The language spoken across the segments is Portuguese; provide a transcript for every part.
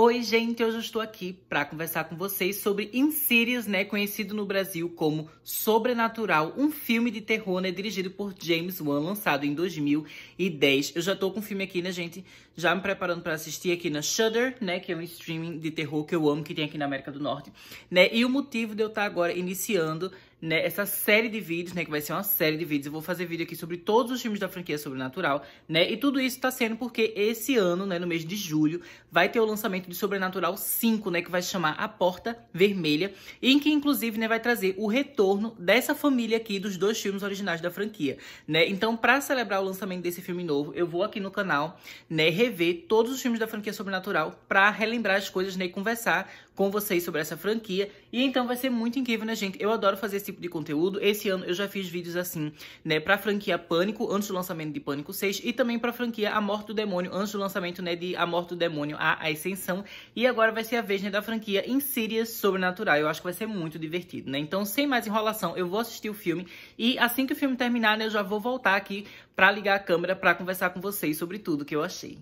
Oi, gente, hoje eu estou aqui para conversar com vocês sobre Insidious, né, conhecido no Brasil como Sobrenatural, um filme de terror, né, dirigido por James Wan, lançado em 2010. Eu já tô com o filme aqui, né, gente, já me preparando para assistir aqui na Shudder, né, que é um streaming de terror que eu amo, que tem aqui na América do Norte, né, e o motivo de eu estar agora iniciando, né, essa série de vídeos, né, que vai ser uma série de vídeos. Eu vou fazer vídeo aqui sobre todos os filmes da franquia Sobrenatural, né, e tudo isso tá sendo porque esse ano, né, no mês de julho, vai ter o lançamento de Sobrenatural 5, né, que vai se chamar A Porta Vermelha, em que, inclusive, né, vai trazer o retorno dessa família aqui dos dois filmes originais da franquia, né. Então, pra celebrar o lançamento desse filme novo, eu vou aqui no canal, né, rever todos os filmes da franquia Sobrenatural pra relembrar as coisas, né, e conversar com vocês sobre essa franquia. E então vai ser muito incrível, né, gente? Eu adoro fazer esse tipo de conteúdo. Esse ano eu já fiz vídeos assim, né, pra franquia Pânico, antes do lançamento de Pânico 6, e também pra franquia A Morte do Demônio, antes do lançamento, né, de A Morte do Demônio, a Ascensão. E agora vai ser a vez, né, da franquia Insidious Sobrenatural. Eu acho que vai ser muito divertido, né? Então, sem mais enrolação, eu vou assistir o filme e assim que o filme terminar, né, eu já vou voltar aqui pra ligar a câmera pra conversar com vocês sobre tudo que eu achei.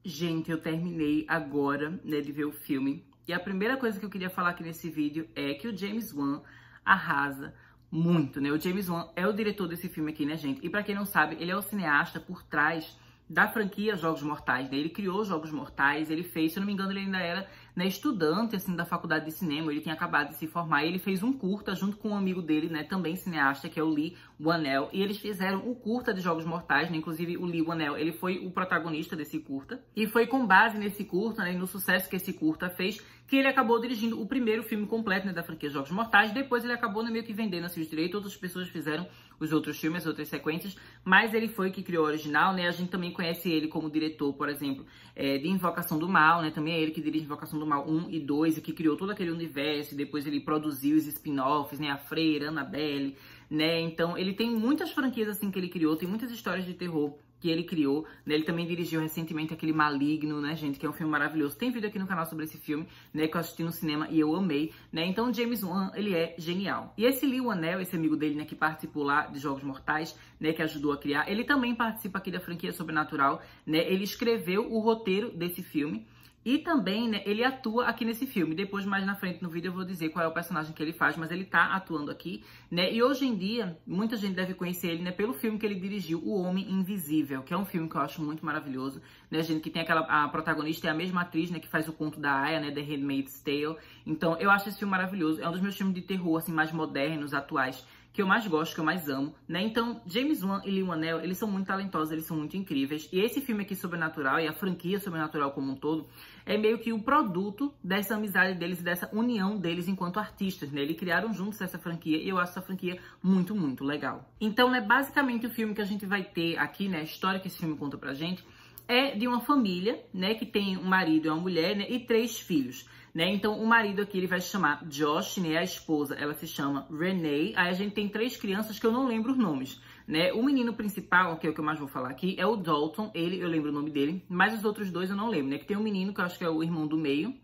Gente, eu terminei agora, né, de ver o filme. E a primeira coisa que eu queria falar aqui nesse vídeo é que o James Wan arrasa muito, né? O James Wan é o diretor desse filme aqui, né, gente? E pra quem não sabe, ele é o cineasta por trás da franquia Jogos Mortais, né? Ele criou Jogos Mortais, ele fez, se eu não me engano, ele ainda era, né, estudante, assim, da faculdade de cinema, ele tinha acabado de se formar, e ele fez um curta junto com um amigo dele, né, também cineasta, que é o Leigh Whannell, e eles fizeram o curta de Jogos Mortais, né, inclusive o Leigh Whannell, ele foi o protagonista desse curta, e foi com base nesse curta, né, e no sucesso que esse curta fez, que ele acabou dirigindo o primeiro filme completo, né, da franquia Jogos Mortais. Depois ele acabou, né, meio que vendendo assim os direitos, outras pessoas fizeram os outros filmes, as outras sequências, mas ele foi que criou o original, né? A gente também conhece ele como diretor, por exemplo, de Invocação do Mal, né? Também é ele que dirige Invocação do Mal 1 e 2, e que criou todo aquele universo, e depois ele produziu os spin-offs, né? A Freira, Annabelle, né? Então ele tem muitas franquias assim que ele criou, tem muitas histórias de terror que ele criou, né? Ele também dirigiu recentemente aquele Maligno, né, gente, que é um filme maravilhoso. Tem vídeo aqui no canal sobre esse filme, né, que eu assisti no cinema e eu amei, né? Então o James Wan, ele é genial. E esse Leigh Whannell, esse amigo dele, né, que participou lá de Jogos Mortais, né, que ajudou a criar, ele também participa aqui da franquia Sobrenatural, né? Ele escreveu o roteiro desse filme. E também, né, ele atua aqui nesse filme. Depois, mais na frente no vídeo, eu vou dizer qual é o personagem que ele faz, mas ele tá atuando aqui, né? E hoje em dia, muita gente deve conhecer ele, né, pelo filme que ele dirigiu, O Homem Invisível, que é um filme que eu acho muito maravilhoso, né, gente? Que tem a protagonista é a mesma atriz, né, que faz o conto da Aya, né, The Handmaid's Tale. Então, eu acho esse filme maravilhoso. É um dos meus filmes de terror, assim, mais modernos, atuais, que eu mais gosto, que eu mais amo, né? Então, James Wan e Leigh Whannell, eles são muito talentosos, eles são muito incríveis. E esse filme aqui, Sobrenatural, e a franquia Sobrenatural como um todo, é meio que o produto dessa amizade deles e dessa união deles enquanto artistas, né? Eles criaram juntos essa franquia e eu acho essa franquia muito, muito legal. Então, né, basicamente o filme que a gente vai ter aqui, né, a história que esse filme conta pra gente, é de uma família, né, que tem um marido e uma mulher, né, e 3 filhos. Né? Então, o marido aqui, ele vai se chamar Josh, né? A esposa, ela se chama Renee. Aí a gente tem 3 crianças que eu não lembro os nomes, né? O menino principal, que é o que eu mais vou falar aqui, é o Dalton. Ele, eu lembro o nome dele, mas os outros 2 eu não lembro, né? Que tem um menino, que eu acho que é o irmão do meio,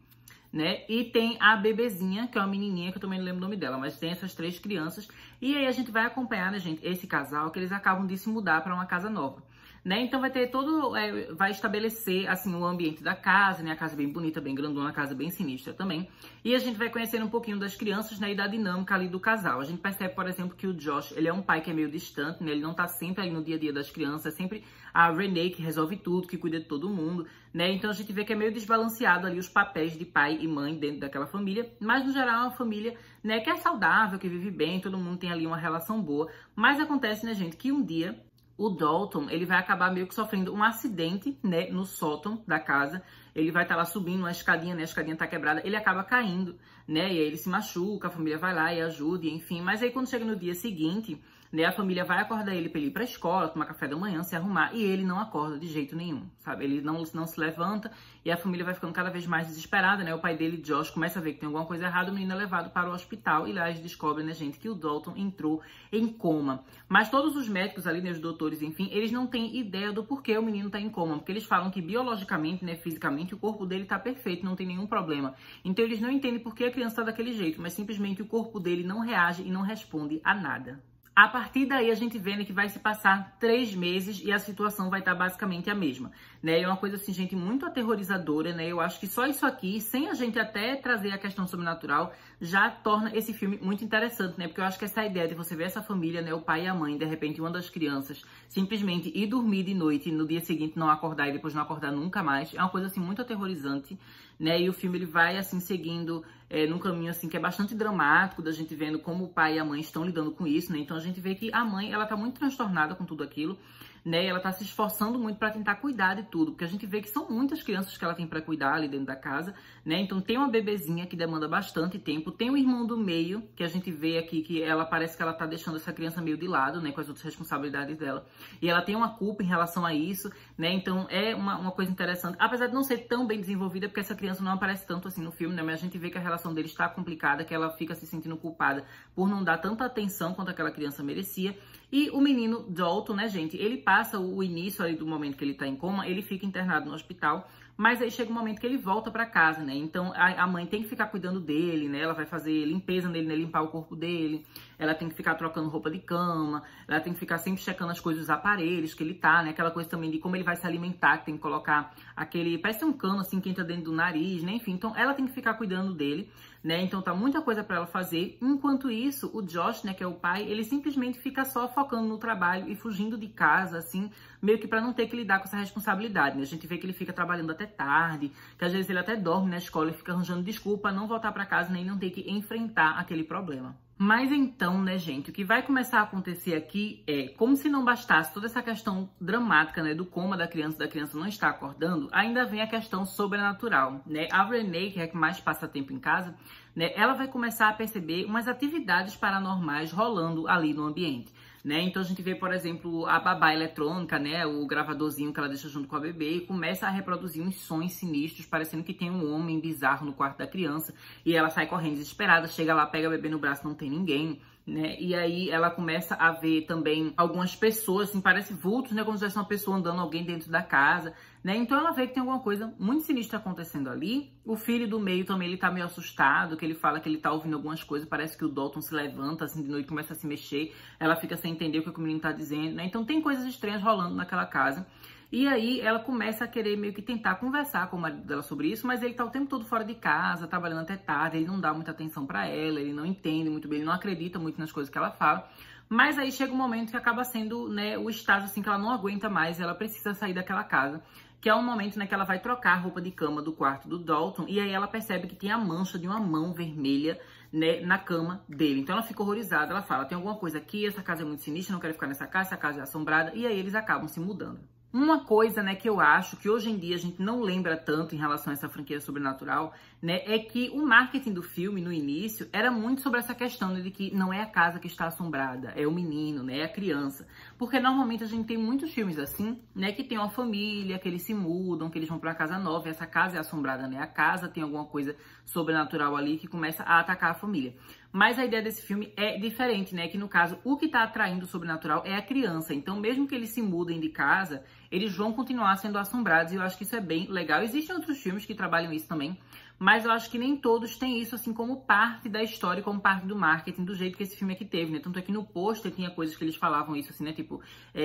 né? E tem a bebezinha, que é uma menininha, que eu também não lembro o nome dela, mas tem essas 3 crianças. E aí a gente vai acompanhar, né, gente, esse casal, que eles acabam de se mudar para uma casa nova. Né? Então vai ter todo, vai estabelecer assim o ambiente da casa, né? A casa bem bonita, bem grandona, a casa bem sinistra também. E a gente vai conhecendo um pouquinho das crianças, né? E da dinâmica ali do casal. A gente percebe, por exemplo, que o Josh, ele é um pai que é meio distante, né? Ele não tá sempre ali no dia a dia das crianças, é sempre a Renee que resolve tudo, que cuida de todo mundo, né? Então a gente vê que é meio desbalanceado ali os papéis de pai e mãe dentro daquela família, mas no geral é uma família, né, que é saudável, que vive bem, todo mundo tem ali uma relação boa. Mas acontece, né, gente, que um dia o Dalton, ele vai acabar meio que sofrendo um acidente, né, no sótão da casa. Ele vai estar lá subindo uma escadinha, né, a escadinha tá quebrada, ele acaba caindo, né, e aí ele se machuca, a família vai lá e ajuda, enfim. Mas aí quando chega no dia seguinte, né, a família vai acordar ele pra ele ir pra escola, tomar café da manhã, se arrumar, e ele não acorda de jeito nenhum, sabe? Ele não se levanta e a família vai ficando cada vez mais desesperada, né? O pai dele, Josh, começa a ver que tem alguma coisa errada, o menino é levado para o hospital e lá eles descobrem, né, gente, que o Dalton entrou em coma. Mas todos os médicos ali, né, os doutores, enfim, eles não têm ideia do porquê o menino tá em coma, porque eles falam que biologicamente, né, fisicamente, o corpo dele tá perfeito, não tem nenhum problema. Então eles não entendem por que a criança tá daquele jeito, mas simplesmente o corpo dele não reage e não responde a nada. A partir daí, a gente vê, né, que vai se passar 3 meses e a situação vai estar basicamente a mesma, né? É uma coisa, assim, gente, muito aterrorizadora, né? Eu acho que só isso aqui, sem a gente até trazer a questão sobrenatural, já torna esse filme muito interessante, né? Porque eu acho que essa ideia de você ver essa família, né, o pai e a mãe, de repente, uma das crianças, simplesmente ir dormir de noite e no dia seguinte não acordar e depois não acordar nunca mais, é uma coisa, assim, muito aterrorizante, né? E o filme, ele vai, assim, seguindo num caminho, assim, que é bastante dramático, da gente vendo como o pai e a mãe estão lidando com isso, né? Então a gente vê que a mãe, ela tá muito transtornada com tudo aquilo, né? Ela tá se esforçando muito para tentar cuidar de tudo, porque a gente vê que são muitas crianças que ela tem para cuidar ali dentro da casa, né? Então tem uma bebezinha que demanda bastante tempo, tem o irmão do meio, que a gente vê aqui que ela parece que ela tá deixando essa criança meio de lado, né, com as outras responsabilidades dela. E ela tem uma culpa em relação a isso, né? Então é uma coisa interessante, apesar de não ser tão bem desenvolvida, porque essa criança não aparece tanto assim no filme, né? Mas a gente vê que a relação deles está complicada, que ela fica se sentindo culpada por não dar tanta atenção quanto aquela criança merecia. E o menino Dalton, né, gente, ele passa o início ali do momento que ele tá em coma, ele fica internado no hospital, mas aí chega um momento que ele volta pra casa, né? Então a mãe tem que ficar cuidando dele, né? Ela vai fazer limpeza nele, né? Limpar o corpo dele, ela tem que ficar trocando roupa de cama, ela tem que ficar sempre checando as coisas, os aparelhos que ele tá, né? Aquela coisa também de como ele vai se alimentar, que tem que colocar aquele, parece um cano assim que entra dentro do nariz, né? Enfim, então ela tem que ficar cuidando dele, né? Então tá muita coisa pra ela fazer. Enquanto isso, o Josh, né, que é o pai, ele simplesmente fica só focando no trabalho e fugindo de casa, assim, meio que pra não ter que lidar com essa responsabilidade, né? A gente vê que ele fica trabalhando até tarde, que às vezes ele até dorme na escola e fica arranjando desculpa não voltar pra casa, nem não ter que enfrentar aquele problema. Mas então, né, gente, o que vai começar a acontecer aqui é, como se não bastasse toda essa questão dramática, né, do coma da criança não estar acordando, ainda vem a questão sobrenatural, né? A Renee, que é a que mais passa tempo em casa, né, ela vai começar a perceber umas atividades paranormais rolando ali no ambiente, né? Então a gente vê, por exemplo, a babá eletrônica, né, o gravadorzinho que ela deixa junto com a bebê e começa a reproduzir uns sons sinistros, parecendo que tem um homem bizarro no quarto da criança, e ela sai correndo desesperada, chega lá, pega a bebê no braço, não tem ninguém, né? E aí ela começa a ver também algumas pessoas, assim, parece vultos, né, como se fosse uma pessoa andando, alguém dentro da casa, né? Então ela vê que tem alguma coisa muito sinistra acontecendo ali. O filho do meio também, ele tá meio assustado, que ele fala que ele tá ouvindo algumas coisas, parece que o Dalton se levanta, assim, de noite, começa a se mexer, ela fica sem entender o que o menino tá dizendo, né? Então tem coisas estranhas rolando naquela casa. E aí ela começa a querer meio que tentar conversar com o marido dela sobre isso, mas ele tá o tempo todo fora de casa, trabalhando até tarde, ele não dá muita atenção pra ela, ele não entende muito bem, ele não acredita muito nas coisas que ela fala. Mas aí chega um momento que acaba sendo, né, o estágio assim que ela não aguenta mais, ela precisa sair daquela casa, que é um momento, né, que ela vai trocar a roupa de cama do quarto do Dalton, e aí ela percebe que tem a mancha de uma mão vermelha, né, na cama dele. Então ela fica horrorizada, ela fala, tem alguma coisa aqui, essa casa é muito sinistra, não quero ficar nessa casa, essa casa é assombrada, e aí eles acabam se mudando. Uma coisa, né, que eu acho que hoje em dia a gente não lembra tanto em relação a essa franquia sobrenatural, né, é que o marketing do filme no início era muito sobre essa questão, né, de que não é a casa que está assombrada, é o menino, né, é a criança. Porque normalmente a gente tem muitos filmes assim, né, que tem uma família, que eles se mudam, que eles vão para uma casa nova, e essa casa é assombrada, né, a casa tem alguma coisa sobrenatural ali que começa a atacar a família. Mas a ideia desse filme é diferente, né? Que no caso, o que tá atraindo o sobrenatural é a criança. Então, mesmo que eles se mudem de casa, eles vão continuar sendo assombrados. E eu acho que isso é bem legal. Existem outros filmes que trabalham isso também. Mas eu acho que nem todos têm isso, assim, como parte da história, como parte do marketing, do jeito que esse filme aqui teve, né? Tanto é que no pôster tinha coisas que eles falavam isso, assim, né? Tipo,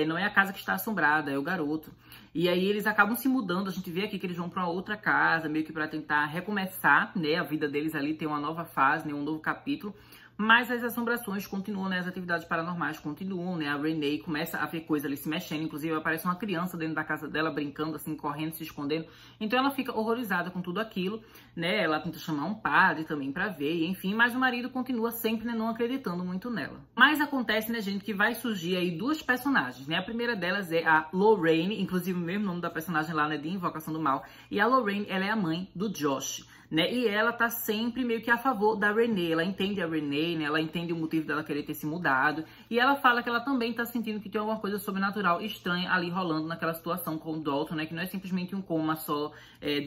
não é a casa que está assombrada, é o garoto. E aí eles acabam se mudando, a gente vê aqui que eles vão para uma outra casa, meio que para tentar recomeçar, né? A vida deles ali, ter uma nova fase, né? Um novo capítulo. Mas as assombrações continuam, né? As atividades paranormais continuam, né? A Renee começa a ver coisas ali se mexendo. Inclusive, aparece uma criança dentro da casa dela, brincando, assim, correndo, se escondendo. Então, ela fica horrorizada com tudo aquilo, né? Ela tenta chamar um padre também pra ver, enfim. Mas o marido continua sempre, né? Não acreditando muito nela. Mas acontece, né, gente, que vai surgir aí duas personagens, né? A primeira delas é a Lorraine, inclusive o mesmo nome da personagem lá, né? De Invocação do Mal. E a Lorraine, ela é a mãe do Josh, né? E ela tá sempre meio que a favor da Renee, ela entende a Renee, né? Ela entende o motivo dela querer ter se mudado, e ela fala que ela também tá sentindo que tem alguma coisa sobrenatural estranha ali rolando naquela situação com o Dalton, né? Que não é simplesmente um coma só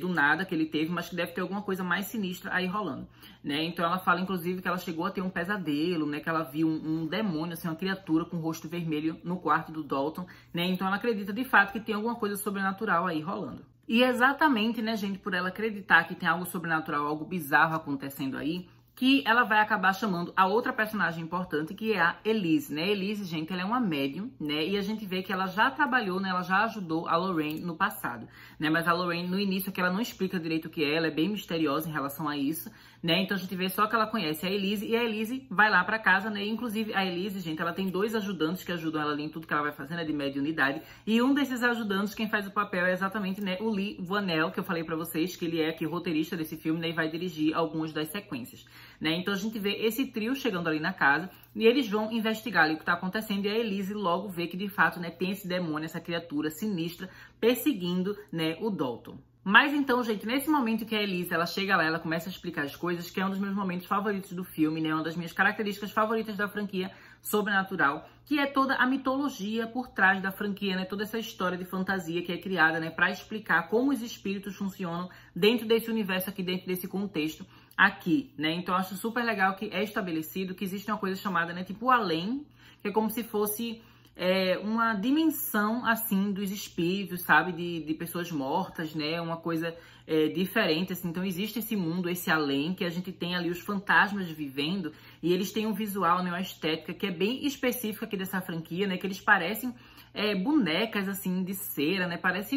do nada que ele teve, mas que deve ter alguma coisa mais sinistra aí rolando, né? Então ela fala, inclusive, que ela chegou a ter um pesadelo, né? Que ela viu um demônio, assim, uma criatura com o rosto vermelho no quarto do Dalton, né? Então ela acredita de fato que tem alguma coisa sobrenatural aí rolando. E exatamente, né, gente, por ela acreditar que tem algo sobrenatural, algo bizarro acontecendo aí, que ela vai acabar chamando a outra personagem importante, que é a Elise, né? Elise, gente, ela é uma médium, né? E a gente vê que ela já trabalhou, né? Ela já ajudou a Lorraine no passado, né? Mas a Lorraine, no início, que ela não explica direito o que é, ela é bem misteriosa em relação a isso, né? Então a gente vê só que ela conhece a Elise, e a Elise vai lá pra casa, né? Inclusive, a Elise, gente, ela tem 2 ajudantes que ajudam ela ali em tudo que ela vai fazer, né? De mediunidade. E um desses ajudantes, quem faz o papel é exatamente, né? O Lee Vanell, que eu falei pra vocês, que ele é aqui roteirista desse filme, né? E vai dirigir algumas das sequências, né? Então a gente vê esse trio chegando ali na casa e eles vão investigar ali o que tá acontecendo, e a Elise logo vê que de fato, né, tem esse demônio, essa criatura sinistra perseguindo, né, o Dalton. Mas então, gente, nesse momento que a Elise, ela chega lá, ela começa a explicar as coisas, que é um dos meus momentos favoritos do filme, né? Uma das minhas características favoritas da franquia Sobrenatural, que é toda a mitologia por trás da franquia, né? Toda essa história de fantasia que é criada, né? Pra explicar como os espíritos funcionam dentro desse universo aqui, dentro desse contexto aqui, né? Então, eu acho super legal que é estabelecido que existe uma coisa chamada, né? Tipo, o além, que é como se fosse... uma dimensão, assim, dos espíritos, sabe? De pessoas mortas, né? Uma coisa diferente, assim. Então, existe esse mundo, esse além, que a gente tem ali os fantasmas vivendo. E eles têm um visual, né? Uma estética que é bem específica aqui dessa franquia, né? Que eles parecem bonecas, assim, de cera, né? Parece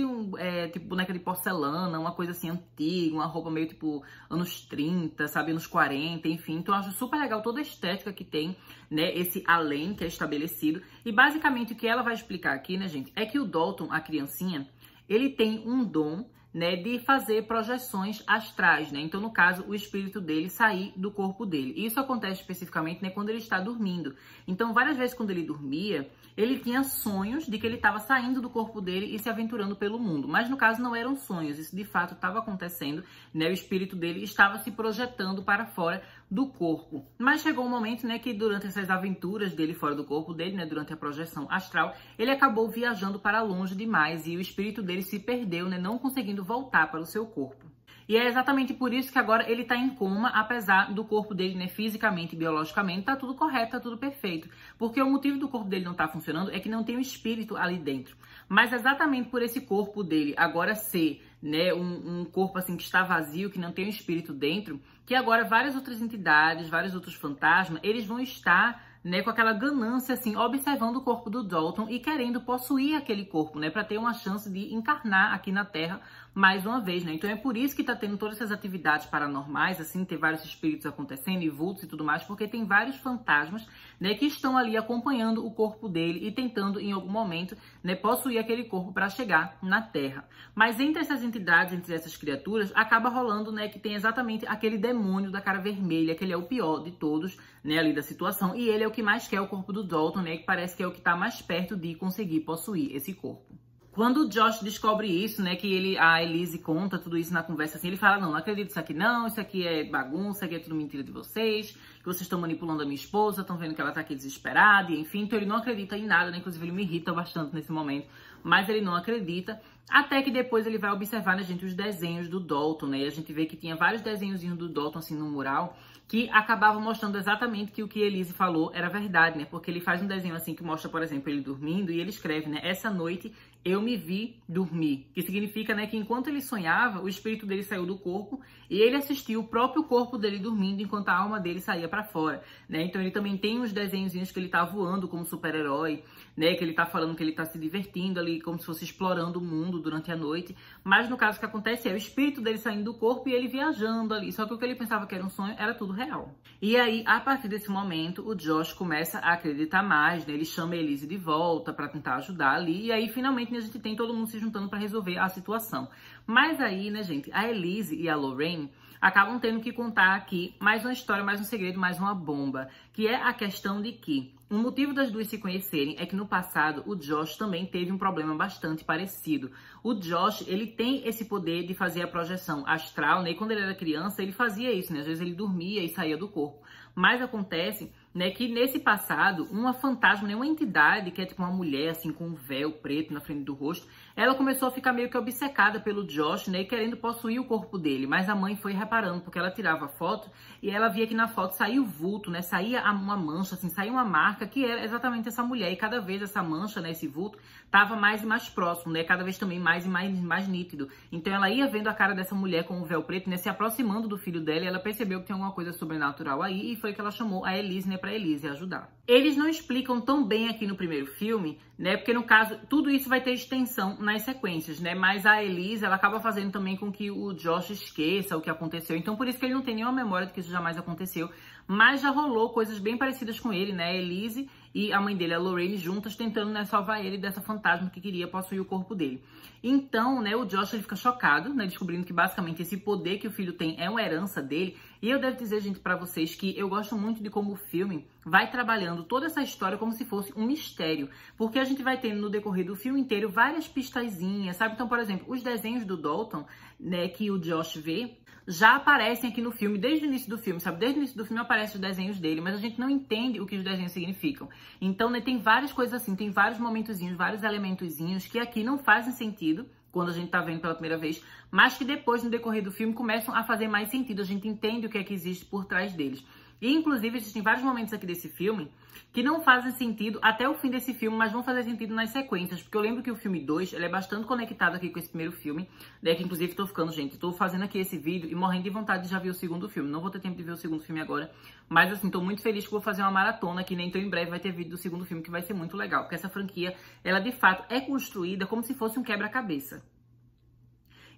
tipo boneca de porcelana, uma coisa assim antiga, uma roupa meio tipo anos 30, sabe? Anos 40, enfim. Então, eu acho super legal toda a estética que tem, né? Esse além que é estabelecido. E basicamente o que ela vai explicar aqui, né, gente, é que o Dalton, a criancinha, ele tem um dom, né, de fazer projeções astrais, né? Então, no caso, o espírito dele sair do corpo dele. E isso acontece especificamente, né, quando ele está dormindo. Então, várias vezes quando ele dormia, ele tinha sonhos de que ele estava saindo do corpo dele e se aventurando pelo mundo. Mas, no caso, não eram sonhos. Isso, de fato, estava acontecendo, né? O espírito dele estava se projetando para fora do corpo. Mas chegou um momento, né, que durante essas aventuras dele fora do corpo dele, né, durante a projeção astral, ele acabou viajando para longe demais e o espírito dele se perdeu, né, não conseguindo voltar para o seu corpo. E é exatamente por isso que agora ele tá em coma, apesar do corpo dele, né, fisicamente e biologicamente, tá tudo correto, tá tudo perfeito. Porque o motivo do corpo dele não tá funcionando é que não tem o espírito ali dentro. Mas exatamente por esse corpo dele agora ser, né, um corpo assim que está vazio, que não tem o espírito dentro, que agora várias outras entidades, vários outros fantasmas, eles vão estar, né, com aquela ganância, assim, observando o corpo do Dalton e querendo possuir aquele corpo, né, para ter uma chance de encarnar aqui na Terra mais uma vez, né. Então é por isso que tá tendo todas essas atividades paranormais, assim, ter vários espíritos acontecendo e vultos e tudo mais, porque tem vários fantasmas, né, que estão ali acompanhando o corpo dele e tentando em algum momento, né, possuir aquele corpo para chegar na Terra. Mas entre essas entidades, entre essas criaturas, acaba rolando, né, que tem exatamente aquele demônio da cara vermelha, que ele é o pior de todos, né, ali da situação, e ele é o que mais quer o corpo do Dalton, né, que parece que é o que tá mais perto de conseguir possuir esse corpo. Quando o Josh descobre isso, né, que a Elise conta tudo isso na conversa, assim, ele fala, não acredito nisso aqui não, isso aqui é bagunça, isso aqui é tudo mentira de vocês, que vocês estão manipulando a minha esposa, estão vendo que ela tá aqui desesperada, e enfim, então ele não acredita em nada, né, inclusive ele me irrita bastante nesse momento, mas ele não acredita, até que depois ele vai observar, né, gente, os desenhos do Dalton, né, e a gente vê que tinha vários desenhozinhos do Dalton, assim, no mural, que acabavam mostrando exatamente que o que a Elise falou era verdade, né, porque ele faz um desenho, assim, que mostra, por exemplo, ele dormindo, e ele escreve, né, essa noite eu me vi dormir, que significa, né, que enquanto ele sonhava, o espírito dele saiu do corpo e ele assistiu o próprio corpo dele dormindo enquanto a alma dele saía pra fora, né? Então ele também tem uns desenhozinhos que ele tá voando como super-herói, né, que ele tá falando que ele tá se divertindo ali, como se fosse explorando o mundo durante a noite, mas no caso o que acontece é o espírito dele saindo do corpo e ele viajando ali, só que o que ele pensava que era um sonho era tudo real. E aí, a partir desse momento, o Josh começa a acreditar mais, né, ele chama a Elise de volta pra tentar ajudar ali, e aí finalmente a gente tem todo mundo se juntando para resolver a situação. Mas aí, né, gente, a Elise e a Lorraine acabam tendo que contar aqui mais uma história, mais um segredo, mais uma bomba, que é a questão de que o motivo das duas se conhecerem é que no passado o Josh também teve um problema bastante parecido. O Josh, ele tem esse poder de fazer a projeção astral, né? E quando ele era criança, ele fazia isso, né? Às vezes ele dormia e saía do corpo. Mas acontece né, que nesse passado, uma fantasma, né, uma entidade, que é tipo uma mulher, assim, com um véu preto na frente do rosto, ela começou a ficar meio que obcecada pelo Josh, né, querendo possuir o corpo dele, mas a mãe foi reparando, porque ela tirava a foto e ela via que na foto saía o vulto, né, saía uma mancha, assim, saía uma marca que era exatamente essa mulher, e cada vez essa mancha, né, esse vulto, tava mais e mais próximo, né, cada vez também mais e mais nítido. Então ela ia vendo a cara dessa mulher com o véu preto, né, se aproximando do filho dela, e ela percebeu que tinha alguma coisa sobrenatural aí, e foi que ela chamou a Elise, né, pra Elise ajudar. Eles não explicam tão bem aqui no primeiro filme, né, porque no caso, tudo isso vai ter extensão nas sequências, né, mas a Elise, ela acaba fazendo também com que o Josh esqueça o que aconteceu, então por isso que ele não tem nenhuma memória de que isso jamais aconteceu, mas já rolou coisas bem parecidas com ele, né, a Elise e a mãe dele, a Lorraine, juntas tentando, né, salvar ele dessa fantasma que queria possuir o corpo dele. Então, né, o Josh ele fica chocado, né, descobrindo que basicamente esse poder que o filho tem é uma herança dele. E eu devo dizer, gente, pra vocês que eu gosto muito de como o filme vai trabalhando toda essa história como se fosse um mistério. Porque a gente vai tendo no decorrer do filme inteiro várias pistazinhas, sabe? Então, por exemplo, os desenhos do Dalton, né, que o Josh vê, já aparecem aqui no filme, desde o início do filme, sabe? Desde o início do filme aparecem os desenhos dele, mas a gente não entende o que os desenhos significam. Então, né, tem várias coisas assim, tem vários momentozinhos, vários elementozinhos que aqui não fazem sentido quando a gente tá vendo pela primeira vez, mas que depois, no decorrer do filme, começam a fazer mais sentido. A gente entende o que é que existe por trás deles. E, inclusive, existem vários momentos aqui desse filme que não fazem sentido até o fim desse filme, mas vão fazer sentido nas sequências. Porque eu lembro que o filme 2, ele é bastante conectado aqui com esse primeiro filme, né? Que, inclusive, tô ficando, gente, tô fazendo aqui esse vídeo e morrendo de vontade de já ver o segundo filme. Não vou ter tempo de ver o segundo filme agora, mas, assim, tô muito feliz que vou fazer uma maratona, que nem então em breve vai ter vídeo do segundo filme, que vai ser muito legal. Porque essa franquia, ela, de fato, é construída como se fosse um quebra-cabeça.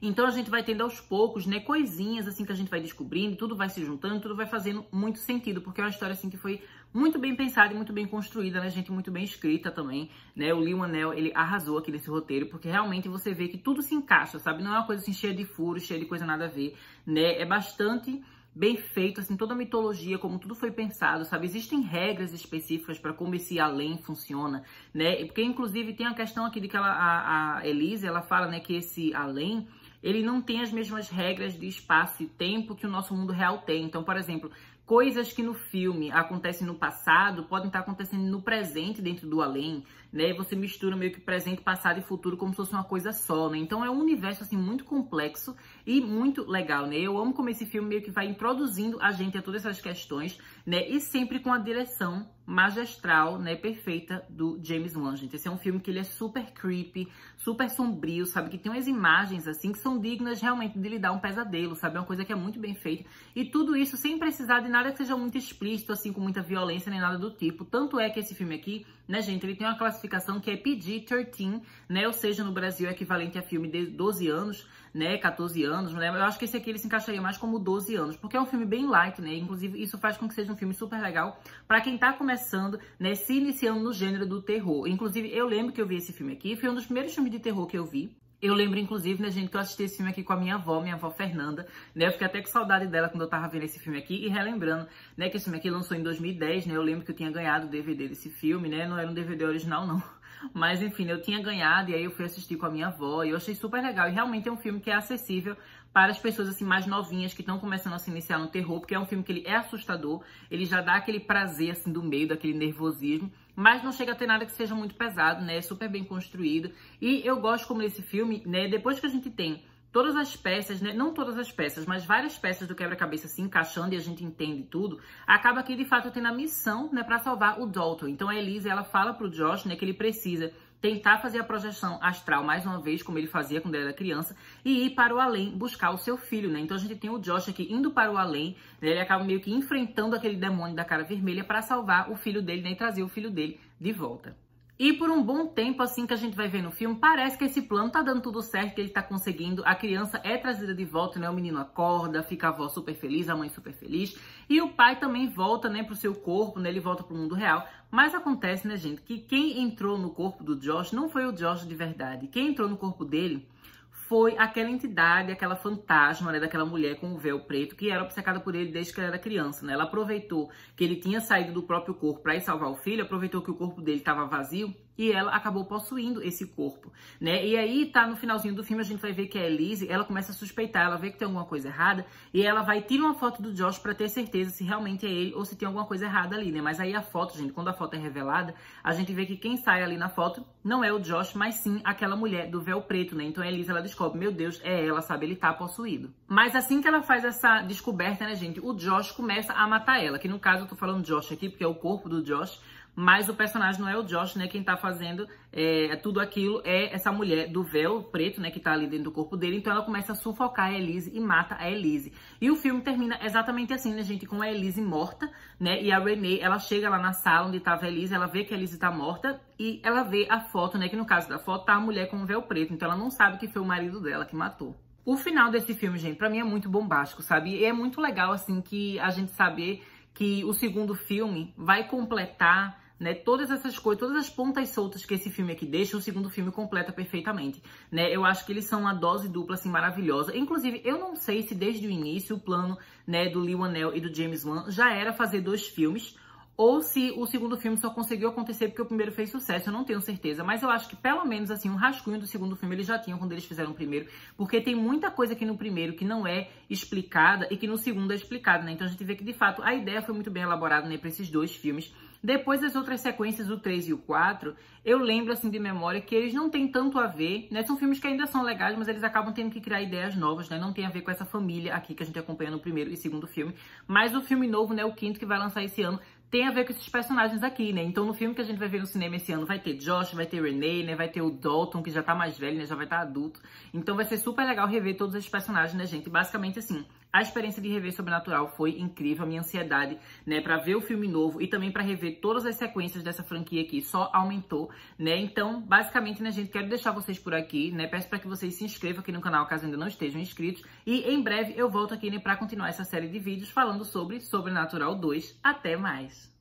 Então a gente vai tendo aos poucos, né, coisinhas assim que a gente vai descobrindo, tudo vai se juntando, tudo vai fazendo muito sentido, porque é uma história assim que foi muito bem pensada e muito bem construída, né, gente, muito bem escrita também, né, o Lin-Manuel, ele arrasou aqui nesse roteiro, porque realmente você vê que tudo se encaixa, sabe, não é uma coisa assim cheia de furos, cheia de coisa nada a ver, né, é bastante bem feito, assim, toda a mitologia, como tudo foi pensado, sabe? Existem regras específicas para como esse além funciona, né? Porque, inclusive, tem a questão aqui de que a Elise, ela fala, né, que esse além, ele não tem as mesmas regras de espaço e tempo que o nosso mundo real tem. Então, por exemplo, coisas que no filme acontecem no passado podem estar acontecendo no presente dentro do além, né? E você mistura meio que presente, passado e futuro como se fosse uma coisa só, né? Então é um universo, assim, muito complexo e muito legal, né? Eu amo como esse filme meio que vai introduzindo a gente a todas essas questões, né? E sempre com a direção magistral, né, perfeita do James Wan, gente. Esse é um filme que ele é super creepy, super sombrio, sabe? Que tem umas imagens, assim, que são dignas realmente de lhe dar um pesadelo, sabe? É uma coisa que é muito bem feita. E tudo isso sem precisar de nada que seja muito explícito, assim, com muita violência, nem nada do tipo. Tanto é que esse filme aqui, né, gente, ele tem uma classificação que é PG-13, né? Ou seja, no Brasil é equivalente a filme de 12 anos, né, 14 anos, né? Eu acho que esse aqui ele se encaixaria mais como 12 anos, porque é um filme bem light, né? Inclusive, isso faz com que seja um filme super legal pra quem tá começando, né, se iniciando no gênero do terror. Inclusive, eu lembro que eu vi esse filme aqui, foi um dos primeiros filmes de terror que eu vi. Eu lembro, inclusive, né, gente, que eu assisti esse filme aqui com a minha avó Fernanda, né? Eu fiquei até com saudade dela quando eu tava vendo esse filme aqui e relembrando, né, que esse filme aqui lançou em 2010, né? Eu lembro que eu tinha ganhado o DVD desse filme, né? Não era um DVD original, não. Mas, enfim, eu tinha ganhado e aí eu fui assistir com a minha avó e eu achei super legal. E realmente é um filme que é acessível para as pessoas, assim, mais novinhas que estão começando a se iniciar no terror, porque é um filme que ele é assustador, ele já dá aquele prazer, assim, do meio, daquele nervosismo, mas não chega a ter nada que seja muito pesado, né? É super bem construído. E eu gosto como esse filme, né, depois que a gente tem todas as peças, né? Não todas as peças, mas várias peças do quebra-cabeça se encaixando e a gente entende tudo, acaba que, de fato, tendo a missão, né, para salvar o Dalton. Então, a Elise, ela fala pro Josh, né, que ele precisa tentar fazer a projeção astral mais uma vez, como ele fazia quando ele era criança, e ir para o além buscar o seu filho, né? Então, a gente tem o Josh aqui indo para o além, né? Ele acaba meio que enfrentando aquele demônio da cara vermelha para salvar o filho dele, né, e trazer o filho dele de volta. E por um bom tempo, assim que a gente vai ver no filme, parece que esse plano tá dando tudo certo, que ele tá conseguindo. A criança é trazida de volta, né? O menino acorda, fica a avó super feliz, a mãe super feliz. E o pai também volta, né, pro seu corpo, né? Ele volta pro mundo real. Mas acontece, né, gente, que quem entrou no corpo do Josh não foi o Josh de verdade. Quem entrou no corpo dele foi aquela entidade, aquela fantasma, né, daquela mulher com o véu preto, que era obcecada por ele desde que ele era criança, né? Ela aproveitou que ele tinha saído do próprio corpo para ir salvar o filho, aproveitou que o corpo dele estava vazio e ela acabou possuindo esse corpo, né? E aí, tá no finalzinho do filme, a gente vai ver que a Elise, ela começa a suspeitar, ela vê que tem alguma coisa errada, e ela vai tirar uma foto do Josh pra ter certeza se realmente é ele ou se tem alguma coisa errada ali, né? Mas aí a foto, gente, quando a foto é revelada, a gente vê que quem sai ali na foto não é o Josh, mas sim aquela mulher do véu preto, né? Então a Elise, ela descobre, meu Deus, é ela, sabe? Ele tá possuído. Mas assim que ela faz essa descoberta, né, gente, o Josh começa a matar ela, que no caso eu tô falando Josh aqui, porque é o corpo do Josh, mas o personagem não é o Josh, né? Quem tá fazendo tudo aquilo é essa mulher do véu preto, né? Que tá ali dentro do corpo dele. Então ela começa a sufocar a Elise e mata a Elise. E o filme termina exatamente assim, né, gente? Com a Elise morta, né? E a Renee, ela chega lá na sala onde tava a Elise, ela vê que a Elise tá morta e ela vê a foto, né? Que no caso da foto tá a mulher com o véu preto. Então ela não sabe que foi o marido dela que matou. O final desse filme, gente, pra mim é muito bombástico, sabe? E é muito legal, assim, que a gente saber que o segundo filme vai completar, né, todas essas coisas, todas as pontas soltas que esse filme aqui deixa, o segundo filme completa perfeitamente, né? Eu acho que eles são uma dose dupla, assim, maravilhosa. Inclusive, eu não sei se desde o início o plano, né, do Leigh Whannell e do James Wan já era fazer 2 filmes, ou se o segundo filme só conseguiu acontecer porque o primeiro fez sucesso, eu não tenho certeza. Mas eu acho que pelo menos, assim, um rascunho do segundo filme eles já tinham quando eles fizeram o primeiro. Porque tem muita coisa aqui no primeiro que não é explicada e que no segundo é explicada, né? Então a gente vê que, de fato, a ideia foi muito bem elaborada, né, pra esses 2 filmes. Depois as outras sequências, o 3 e o 4, eu lembro, assim, de memória que eles não têm tanto a ver, né? São filmes que ainda são legais, mas eles acabam tendo que criar ideias novas, né? Não tem a ver com essa família aqui que a gente acompanha no primeiro e segundo filme. Mas o filme novo, né, o 5º, que vai lançar esse ano, tem a ver com esses personagens aqui, né? Então, no filme que a gente vai ver no cinema esse ano, vai ter Josh, vai ter Renee, né? Vai ter o Dalton, que já tá mais velho, né? Já vai estar adulto. Então, vai ser super legal rever todos esses personagens, né, gente? Basicamente, assim, a experiência de rever Sobrenatural foi incrível. A minha ansiedade, né, pra ver o filme novo e também pra rever todas as sequências dessa franquia aqui só aumentou, né? Então, basicamente, né, gente, quero deixar vocês por aqui, né? Peço pra que vocês se inscrevam aqui no canal, caso ainda não estejam inscritos. E, em breve, eu volto aqui, né, pra continuar essa série de vídeos falando sobre Sobrenatural 2. Até mais!